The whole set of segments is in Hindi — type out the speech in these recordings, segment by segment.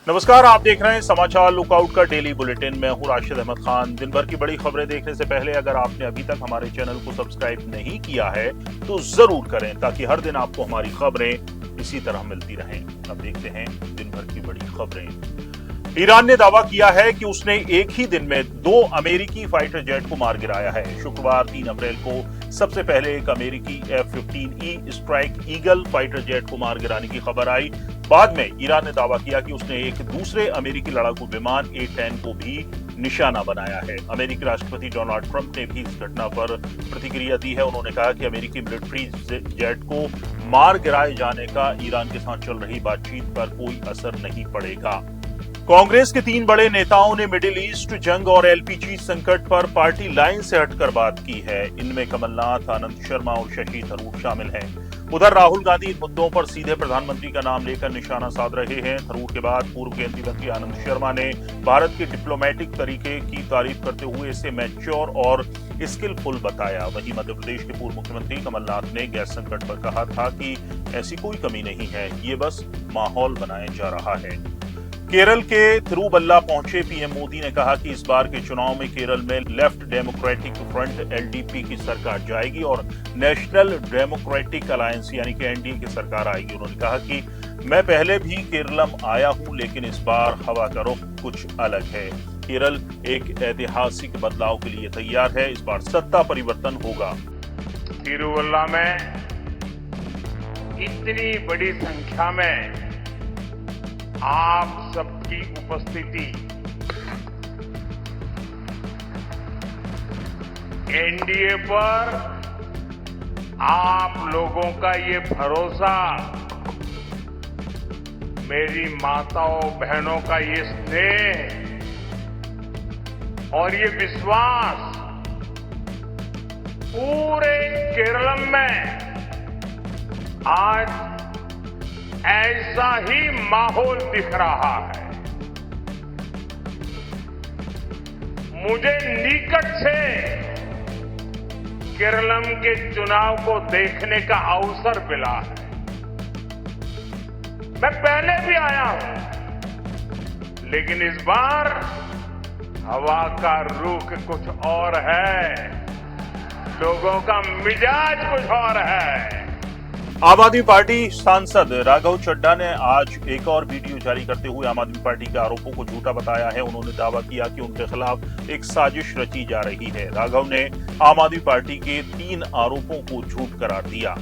नमस्कार, आप देख रहे हैं समाचार लुकआउट का डेली बुलेटिन। मैं हूं राशिद अहमद खान। दिन भर की बड़ी खबरें देखने से पहले अगर आपने अभी तक हमारे चैनल को सब्सक्राइब नहीं किया है तो जरूर करें, ताकि हर दिन आपको हमारी खबरें इसी तरह मिलती रहें। अब देखते हैं दिन भर की बड़ी खबरें। ईरान ने दावा किया है कि उसने एक ही दिन में 2 अमेरिकी फाइटर जेट को मार गिराया है। शुक्रवार 3 अप्रैल को सबसे पहले एक अमेरिकी F-15E strike eagle fighter jet को मार गिराने की खबर आई। बाद में ईरान ने दावा किया कि उसने एक दूसरे अमेरिकी लड़ाकू विमान A-10 को भी निशाना बनाया है। अमेरिकी राष्ट्रपति डोनाल्ड ट्रंप ने भी इस घटना पर प्रतिक्रिया दी है। उन्होंने कहा कि अमेरिकी मिलिट्री जेट को मार गिराए जाने का ईरान के साथ चल रही बातचीत पर कोई असर नहीं पड़ेगा। कांग्रेस के 3 बड़े नेताओं ने मिडिल ईस्ट जंग और LPG संकट पर पार्टी लाइन से हटकर बात की है। इनमें कमलनाथ, आनंद शर्मा और शशि थरूर शामिल हैं। उधर राहुल गांधी इन मुद्दों पर सीधे प्रधानमंत्री का नाम लेकर निशाना साध रहे हैं। थरूर के बाद पूर्व केंद्रीय मंत्री आनंद शर्मा ने भारत के डिप्लोमेटिक तरीके की तारीफ करते हुए इसे मैच्योर और स्किलफुल बताया। वहीं मध्य प्रदेश के पूर्व मुख्यमंत्री कमलनाथ ने गैस संकट पर कहा था कि ऐसी कोई कमी नहीं है, ये बस माहौल बनाया जा रहा है। केरल के थिरुवल्ला पहुंचे पीएम मोदी ने कहा कि इस बार के चुनाव में केरल में लेफ्ट डेमोक्रेटिक फ्रंट LDP की सरकार जाएगी और नेशनल डेमोक्रेटिक अलायंस यानी कि NDA की सरकार आएगी। उन्होंने कहा कि मैं पहले भी केरलम आया हूं, लेकिन इस बार हवा का रुख कुछ अलग है। केरल एक ऐतिहासिक बदलाव के लिए तैयार है। इस बार सत्ता परिवर्तन होगा। तिरुवल्ला में इतनी बड़ी संख्या में आप सबकी उपस्थिति NDA पर आप लोगों का ये भरोसा, मेरी माताओं बहनों का ये स्नेह और ये विश्वास पूरे केरल में आज ऐसा ही माहौल दिख रहा है। मुझे निकट से केरलम के चुनाव को देखने का अवसर मिला है। मैं पहले भी आया हूं, लेकिन इस बार हवा का रुख कुछ और है, लोगों का मिजाज कुछ और है। आम आदमी पार्टी सांसद राघव चड्ढा ने आज एक और वीडियो जारी करते हुए आम आदमी पार्टी के आरोपों को झूठा बताया है। उन्होंने दावा किया कि उनके खिलाफ एक साजिश रची जा रही है। राघव ने आम आदमी पार्टी के 3 आरोपों को झूठ करार दिया।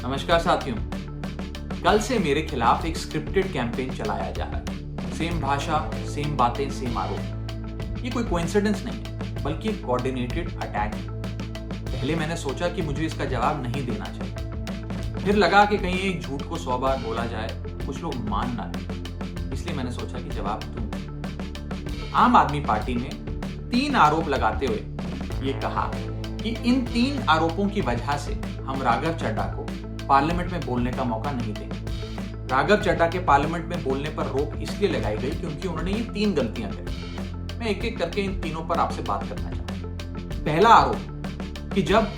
नमस्कार साथियों, कल से मेरे खिलाफ एक स्क्रिप्टेड कैंपेन चलाया जा रहा है। सेम भाषा, सेम बातें, सेम आरोप। ये कोई कोइंसिडेंस नहीं है, बल्कि एक कोऑर्डिनेटेड अटैक है। पहले मैंने सोचा कि मुझे इसका जवाब नहीं देना चाहिए, फिर लगा कि कहीं एक झूठ को 100 बार बोला जाए, कुछ लोग मान ना लें, इसलिए मैंने सोचा कि जवाब दूं। आम आदमी पार्टी ने 3 आरोप लगाते हुए ये कहा कि इन 3 आरोपों की वजह से हम राघव चड्ढा को पार्लियामेंट में बोलने का मौका नहीं देंगे। राघव चड्ढा के पार्लियामेंट में बोलने पर रोक इसलिए लगाई गई क्योंकि उन्होंने ये 3 गलतियां करी। मैं एक एक करके इन तीनों पर आपसे बात करना चाहता हूं। पहला आरोप कि जब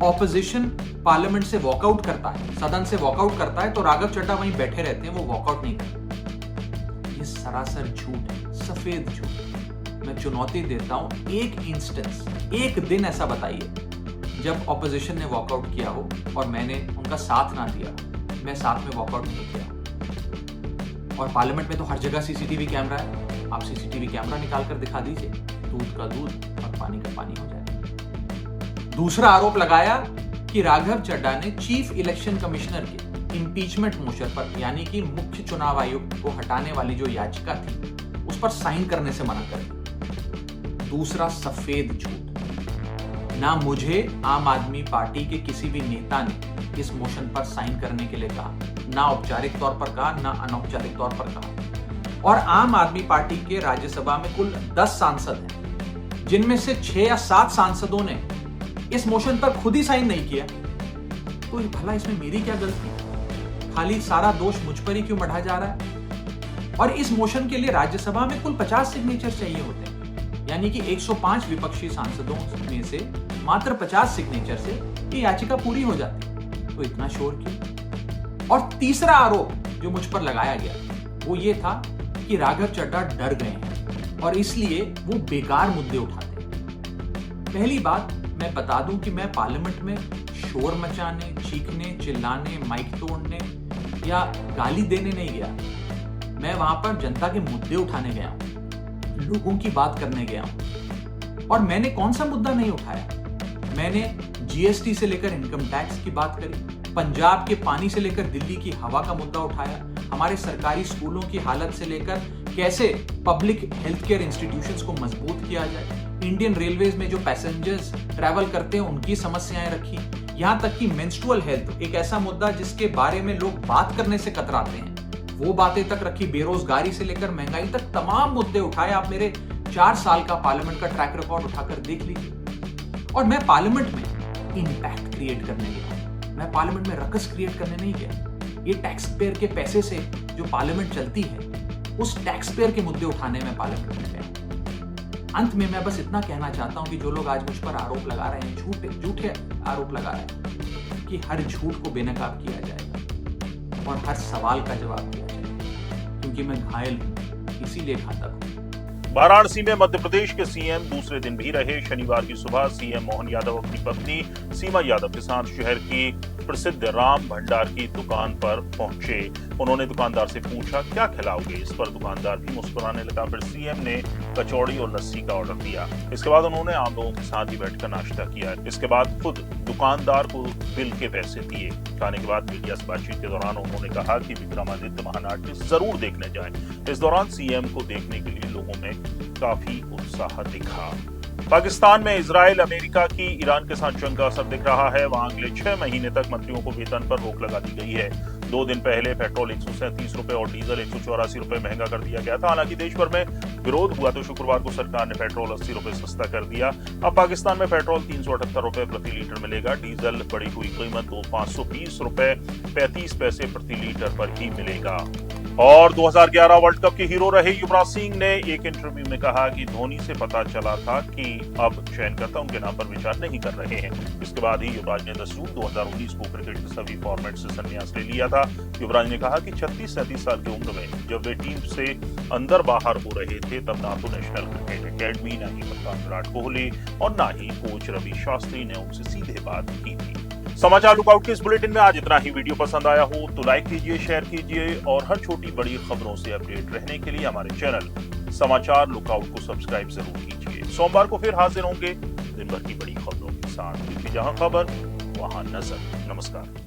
ऑपोजिशन पार्लियामेंट से वॉकआउट करता है, सदन से वॉकआउट करता है, तो राघव चड्ढा वहीं बैठे रहते हैं, वो वॉकआउट नहीं करते। ये सरासर झूठ है, सफेद झूठ। मैं चुनौती देता हूं, एक इंस्टेंस, एक दिन ऐसा बताइए जब ऑपोजिशन ने वॉकआउट किया हो और मैंने उनका साथ ना दिया, मैं साथ में वॉकआउट नहीं किया। और पार्लियामेंट में तो हर जगह CCTV कैमरा है, आप CCTV कैमरा निकाल कर दिखा दीजिए, दूध का दूध और पानी का पानी हो जाएगा। दूसरा आरोप लगाया कि राघव चड्ढा ने चीफ इलेक्शन कमिश्नर के इंपीचमेंट मोशन पर, यानी कि मुख्य चुनाव आयुक्त को हटाने वाली जो याचिका थी, उस पर साइन करने से मना कर दिया। दूसरा सफेद झूठ। ना मुझे आम आदमी पार्टी के किसी भी नेता ने इस मोशन पर साइन करने के लिए कहा, ना औपचारिक तौर पर कहा, ना अनौपचारिक तौर पर कहा। और आम आदमी पार्टी के राज्यसभा में कुल 10 सांसद हैं, जिनमें से 6 या 7 सांसदों ने इस मोशन पर खुद ही साइन नहीं किया। तो भला इसमें मेरी क्या गलती? खाली सारा दोष मुझ पर ही क्यों बढ़ा जा रहा है? और इस मोशन के लिए राज्यसभा में कुल 50 सिग्नेचर चाहिए होते हैं, यानी कि 105 विपक्षी सांसदों में से मात्र 50 सिग्नेचर से ये याचिका पूरी हो जाती। तो इतना शोर क्यों? और तीसरा आरोप जो मुझ पर लगाया गया वो ये था कि राघव चड्ढा डर गए हैं और इसलिए वो बेकार मुद्दे उठाते हैं। पहली बात मैं बता दूं कि मैं पार्लियामेंट में शोर मचाने, चीखने, चिल्लाने, माइक तोड़ने या गाली देने नहीं गया। मैं वहां पर जनता के मुद्दे उठाने गया हूं, लोगों की बात करने गया हूं। और मैंने कौन सा मुद्दा नहीं उठाया? मैंने जीएसटी से लेकर इनकम टैक्स की बात करी, पंजाब के पानी से लेकर दिल्ली की हवा का मुद्दा उठाया, हमारे सरकारी स्कूलों की हालत से लेकर कैसे पब्लिक हेल्थ केयर इंस्टीट्यूशंस को मजबूत किया जाए, इंडियन रेलवेज में जो पैसेंजर्स ट्रैवल करते हैं उनकी समस्याएं रखी, यहाँ तक कि मेंस्ट्रुअल हेल्थ एक ऐसा मुद्दा जिसके बारे में लोग बात करने से कतराते हैं, वो बातें तक रखी। बेरोजगारी से लेकर महंगाई तक तमाम मुद्दे उठाए। आप मेरे 4 साल का पार्लियामेंट का ट्रैक रिकॉर्ड उठाकर देख लीजिए। और मैं पार्लियामेंट में इंपैक्ट क्रिएट करने गया, मैं पार्लियामेंट में रकस क्रिएट करने नहीं गया। ये टैक्स पेयर के पैसे से जो पार्लियामेंट चलती है, उस टैक्स पेयर के मुद्दे उठाने में पार्लियामेंट में गया। अंत में मैं बस इतना कहना चाहता हूं कि जो लोग आज मुझ पर आरोप लगा रहे हैं, झूठे आरोप लगा रहे हैं कि हर झूठ को बेनकाब किया जाएगा और हर सवाल का जवाब दिया जाएगा, क्योंकि मैं घायल हूं, इसीलिए घातक हूं। वाराणसी में मध्य प्रदेश के सीएम दूसरे दिन भी रहे। शनिवार की सुबह सीएम मोहन यादव अपनी पत्नी सीमा यादव के साथ शहर की प्रसिद्ध राम भंडार की दुकान पर पहुंचे। उन्होंने दुकानदार से पूछा, क्या खिलाओगे? इस पर दुकानदार भी मुस्कुराने लगा। फिर सीएम ने कचौड़ी और लस्सी का ऑर्डर दिया। इसके बाद उन्होंने आम लोगों के साथ ही बैठकर नाश्ता किया। इसके बाद खुद दुकानदार को बिल के पैसे दिए। खाने के बाद मीडिया से बातचीत के दौरान उन्होंने कहा कि विक्रमादित्य महानाट्य जरूर देखने जाएं। इस दौरान सीएम को देखने के लिए लोगों में काफी उत्साह दिखा। पाकिस्तान में इजराइल अमेरिका की ईरान के साथ जंग का असर दिख रहा है। वहां अगले 6 महीने तक मंत्रियों को वेतन पर रोक लगा दी गई है। 2 दिन पहले पेट्रोल 137 रुपए और डीजल 184 रुपए महंगा कर दिया गया था। हालांकि देश भर में विरोध हुआ तो शुक्रवार को सरकार ने पेट्रोल 80 रुपए सस्ता कर दिया। अब पाकिस्तान में पेट्रोल 378 रुपए प्रति लीटर मिलेगा। डीजल बढ़ी हुई कीमत 520 रुपए 35 पैसे प्रति लीटर पर ही मिलेगा। और 2011 वर्ल्ड कप के हीरो रहे युवराज सिंह ने एक इंटरव्यू में कहा कि धोनी से पता चला था कि अब चयनकर्ता उनके नाम पर विचार नहीं कर रहे हैं। इसके बाद ही युवराज ने 10 जून 2019 को क्रिकेट के सभी फॉर्मेट से संन्यास ले लिया था। युवराज ने कहा कि 36-37 साल की उम्र में जब वे टीम से अंदर बाहर हो रहे थे, तब ना तो नेशनल क्रिकेट अकेडमी, ना ही कप्तान विराट कोहली और ना ही कोच रवि शास्त्री ने उनसे सीधे बात की थी। समाचार लुकआउट के इस बुलेटिन में आज इतना ही। वीडियो पसंद आया हो तो लाइक कीजिए, शेयर कीजिए और हर छोटी बड़ी खबरों से अपडेट रहने के लिए हमारे चैनल समाचार लुकआउट को सब्सक्राइब जरूर कीजिए। सोमवार को फिर हाजिर होंगे दिन भर की बड़ी खबरों के साथ, क्योंकि जहां खबर वहां नजर। नमस्कार।